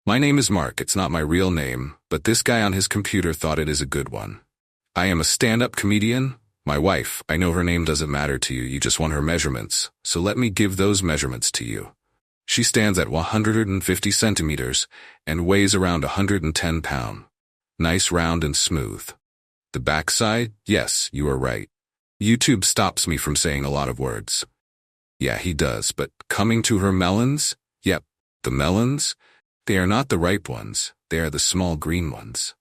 My name is Mark. It's not my real name, but this guy on his computer thought it is a good one. I am a stand-up comedian. My wife, I know her name doesn't matter to you, you just want her measurements, so let me give those measurements to you. She stands at 150 centimeters and weighs around 110 pounds. Nice, round, and smooth. The backside? Yes, you are right. YouTube stops me from saying a lot of words. Yeah, he does, but coming to her melons? Yep, the melons? They are not the ripe ones, they are the small green ones.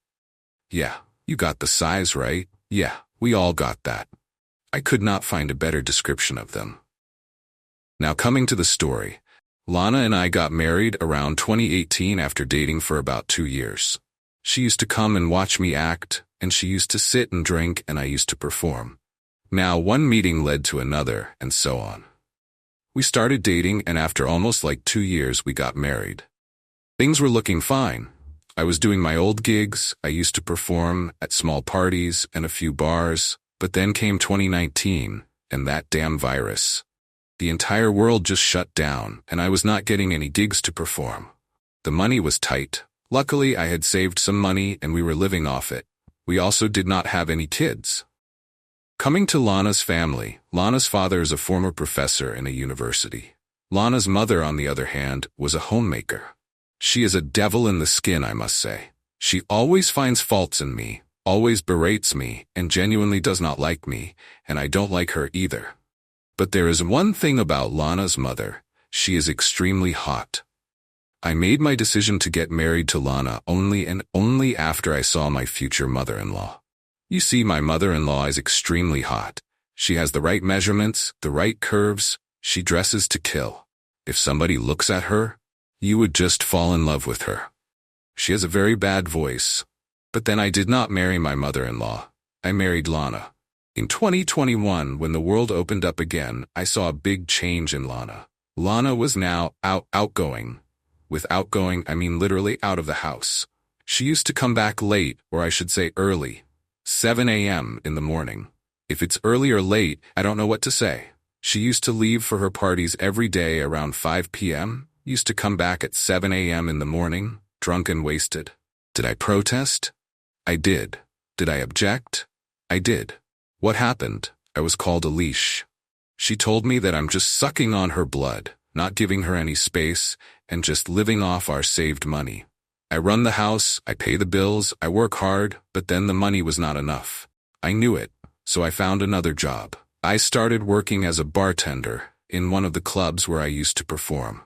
Yeah, you got the size right. Yeah, we all got that. I could not find a better description of them. Now coming to the story. Lana and I got married around 2018 after dating for about 2 years. She used to come and watch me act, and she used to sit and drink, and I used to perform. Now one meeting led to another, and so on. We started dating, and after almost 2 years we got married. Things were looking fine. I was doing my old gigs, I used to perform at small parties and a few bars, but then came 2019, and that damn virus. The entire world just shut down, and I was not getting any gigs to perform. The money was tight. Luckily, I had saved some money and we were living off it. We also did not have any kids. Coming to Lana's family, Lana's father is a former professor in a university. Lana's mother, on the other hand, was a homemaker. She is a devil in the skin, I must say. She always finds faults in me, always berates me, and genuinely does not like me, and I don't like her either. But there is one thing about Lana's mother. She is extremely hot. I made my decision to get married to Lana only and only after I saw my future mother-in-law. You see, my mother-in-law is extremely hot. She has the right measurements, the right curves. She dresses to kill. If somebody looks at her, you would just fall in love with her. She has a very bad voice. But then I did not marry my mother-in-law. I married Lana. In 2021, when the world opened up again, I saw a big change in Lana. Lana was now outgoing. With outgoing, I mean literally out of the house. She used to come back late, or I should say early, 7 a.m. in the morning. If it's early or late, I don't know what to say. She used to leave for her parties every day around 5 p.m., used to come back at 7 a.m. in the morning, drunk and wasted. Did I protest? I did. Did I object? I did. What happened? I was called a leash. She told me that I'm just sucking on her blood, not giving her any space, and just living off our saved money. I run the house, I pay the bills, I work hard, but then the money was not enough. I knew it, so I found another job. I started working as a bartender in one of the clubs where I used to perform.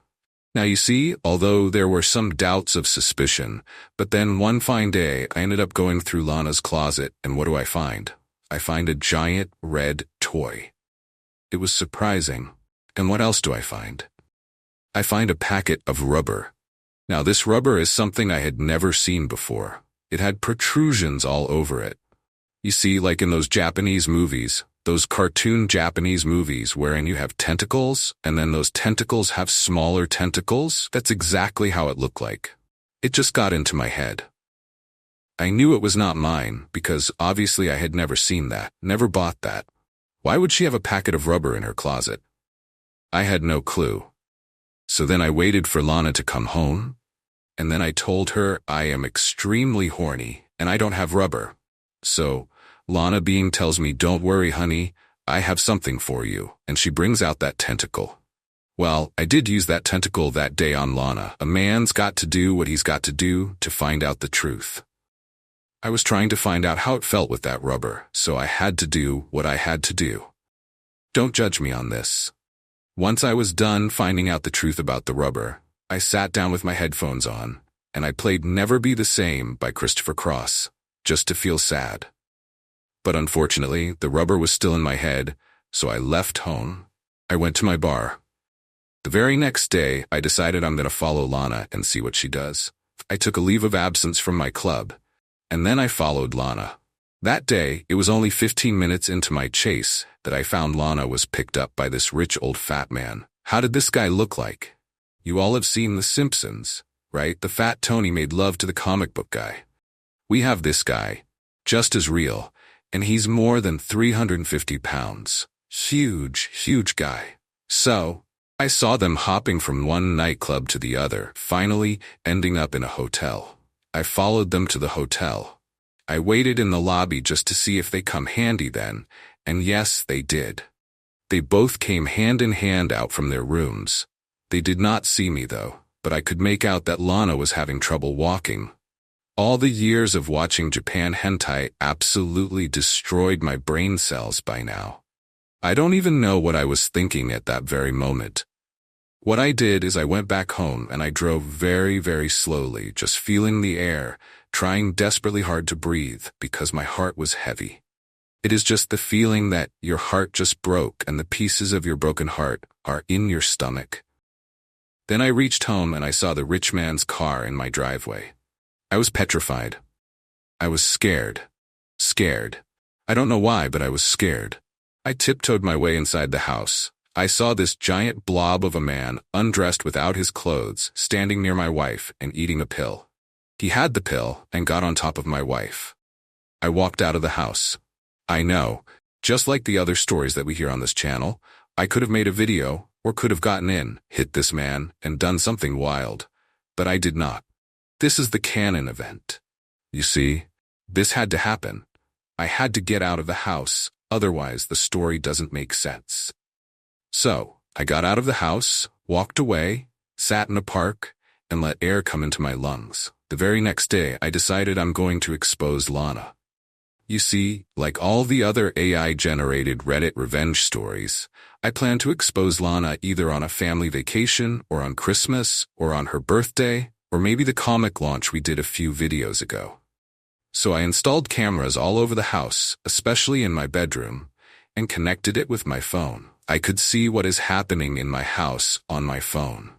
Now you see, although there were some doubts of suspicion, but then one fine day I ended up going through Lana's closet, and what do I find? I find a giant red toy. It was surprising. And what else do I find? I find a packet of rubber. Now this rubber is something I had never seen before. It had protrusions all over it. You see, like in those Japanese movies, those cartoon Japanese movies wherein you have tentacles, and then those tentacles have smaller tentacles, that's exactly how it looked like. It just got into my head. I knew it was not mine, because obviously I had never seen that, never bought that. Why would she have a packet of rubber in her closet? I had no clue. So then I waited for Lana to come home, and then I told her I am extremely horny, and I don't have rubber. So, Lana being tells me, don't worry honey, I have something for you, and she brings out that tentacle. Well, I did use that tentacle that day on Lana. A man's got to do what he's got to do to find out the truth. I was trying to find out how it felt with that rubber, so I had to do what I had to do. Don't judge me on this. Once I was done finding out the truth about the rubber, I sat down with my headphones on, and I played Never Be the Same by Christopher Cross, just to feel sad. But unfortunately, the rubber was still in my head, so I left home. I went to my bar. The very next day, I decided I'm going to follow Lana and see what she does. I took a leave of absence from my club, and then I followed Lana. That day, it was only 15 minutes into my chase that I found Lana was picked up by this rich old fat man. How did this guy look like? You all have seen The Simpsons, right? The fat Tony made love to the comic book guy. We have this guy, just as real, and he's more than 350 pounds. Huge, huge guy. So, I saw them hopping from one nightclub to the other, finally ending up in a hotel. I followed them to the hotel. I waited in the lobby just to see if they come handy then, and yes, they did. They both came hand in hand out from their rooms. They did not see me though, but I could make out that Lana was having trouble walking. All the years of watching Japan hentai absolutely destroyed my brain cells by now. I don't even know what I was thinking at that very moment. What I did is I went back home and I drove very, very slowly, just feeling the air, trying desperately hard to breathe because my heart was heavy. It is just the feeling that your heart just broke and the pieces of your broken heart are in your stomach. Then I reached home and I saw the rich man's car in my driveway. I was petrified. I was scared. Scared. I don't know why, but I was scared. I tiptoed my way inside the house. I saw this giant blob of a man, undressed without his clothes, standing near my wife and eating a pill. He had the pill and got on top of my wife. I walked out of the house. I know, just like the other stories that we hear on this channel, I could have made a video or could have gotten in, hit this man, and done something wild. But I did not. This is the canon event. You see, this had to happen. I had to get out of the house, otherwise the story doesn't make sense. So, I got out of the house, walked away, sat in a park, and let air come into my lungs. The very next day, I decided I'm going to expose Lana. You see, like all the other AI-generated Reddit revenge stories, I plan to expose Lana either on a family vacation, or on Christmas, or on her birthday, or maybe the comic launch we did a few videos ago. So I installed cameras all over the house, especially in my bedroom, and connected it with my phone. I could see what is happening in my house on my phone.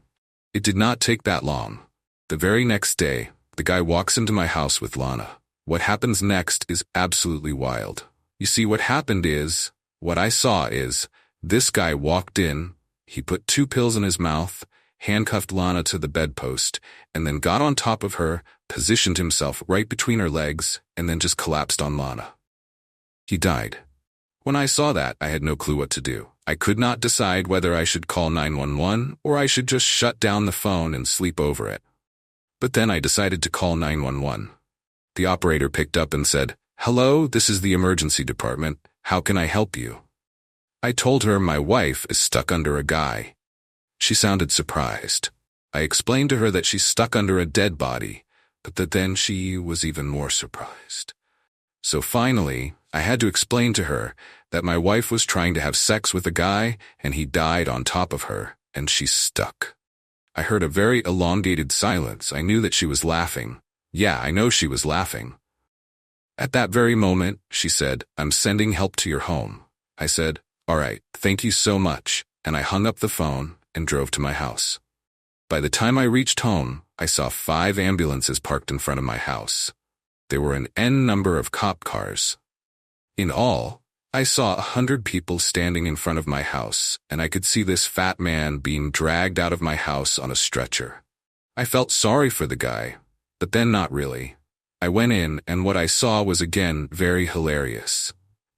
It did not take that long. The very next day, the guy walks into my house with Lana. What happens next is absolutely wild. You see, what I saw is, this guy walked in, he put 2 pills in his mouth, handcuffed Lana to the bedpost, and then got on top of her, positioned himself right between her legs, and then just collapsed on Lana. He died. When I saw that, I had no clue what to do. I could not decide whether I should call 911 or I should just shut down the phone and sleep over it. But then I decided to call 911. The operator picked up and said, "Hello, this is the emergency department. How can I help you?" I told her my wife is stuck under a guy. She sounded surprised. I explained to her that she's stuck under a dead body, but that then she was even more surprised. So finally, I had to explain to her that my wife was trying to have sex with a guy and he died on top of her, and she's stuck. I heard a very elongated silence. I knew that she was laughing. Yeah, I know she was laughing. At that very moment, she said, "I'm sending help to your home." I said, "All right, thank you so much," and I hung up the phone and drove to my house. By the time I reached home, I saw 5 ambulances parked in front of my house. There were an N number of cop cars. In all, I saw 100 people standing in front of my house, and I could see this fat man being dragged out of my house on a stretcher. I felt sorry for the guy, but then not really. I went in, and what I saw was again very hilarious.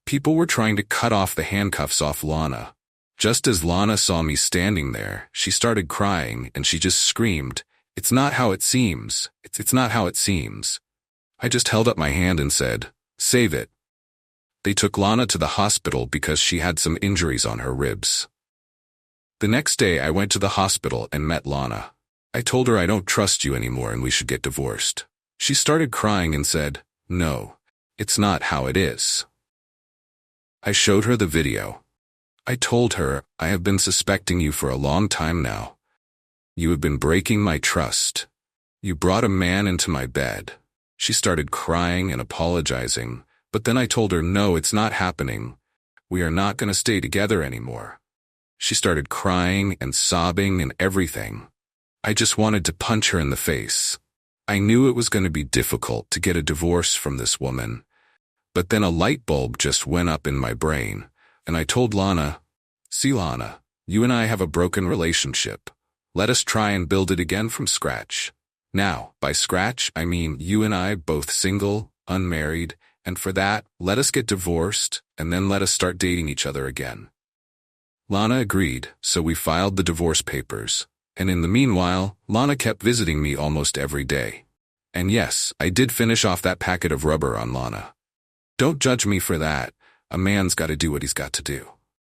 People were trying to cut off the handcuffs off Lana. Just as Lana saw me standing there, she started crying, and she just screamed, "It's not how it seems. It's not how it seems." I just held up my hand and said, "Save it." They took Lana to the hospital because she had some injuries on her ribs. The next day, I went to the hospital and met Lana. I told her I don't trust you anymore and we should get divorced. She started crying and said, "No, it's not how it is." I showed her the video. I told her, "I have been suspecting you for a long time now. You have been breaking my trust. You brought a man into my bed." She started crying and apologizing, but then I told her, "No, it's not happening. We are not going to stay together anymore." She started crying and sobbing and everything. I just wanted to punch her in the face. I knew it was going to be difficult to get a divorce from this woman. But then a light bulb just went up in my brain, and I told Lana, "See, Lana, you and I have a broken relationship. Let us try and build it again from scratch." Now, by scratch, I mean you and I both single, unmarried, and for that, let us get divorced, and then let us start dating each other again. Lana agreed, so we filed the divorce papers. And in the meanwhile, Lana kept visiting me almost every day. And yes, I did finish off that packet of rubber on Lana. Don't judge me for that. A man's got to do what he's got to do.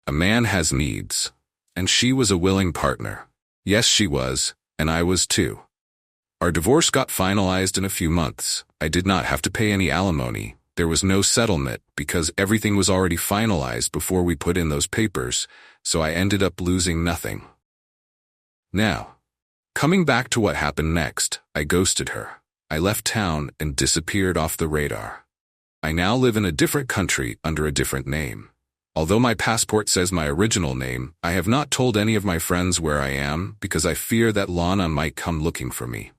A man has needs. And she was a willing partner. Yes, she was, and I was too. Our divorce got finalized in a few months. I did not have to pay any alimony. There was no settlement because everything was already finalized before we put in those papers, so I ended up losing nothing. Now, coming back to what happened next, I ghosted her. I left town and disappeared off the radar. I now live in a different country under a different name. Although my passport says my original name, I have not told any of my friends where I am because I fear that Lana might come looking for me.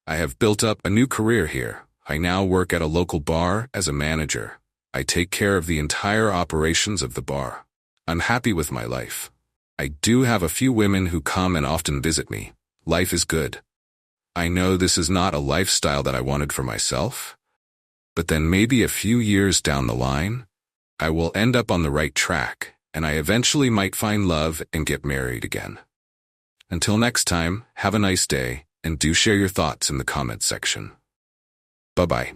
I have built up a new career here. I now work at a local bar as a manager. I take care of the entire operations of the bar. I'm happy with my life. I do have a few women who come and often visit me. Life is good. I know this is not a lifestyle that I wanted for myself, but then maybe a few years down the line, I will end up on the right track, and I eventually might find love and get married again. Until next time, have a nice day, and do share your thoughts in the comments section. Bye-bye.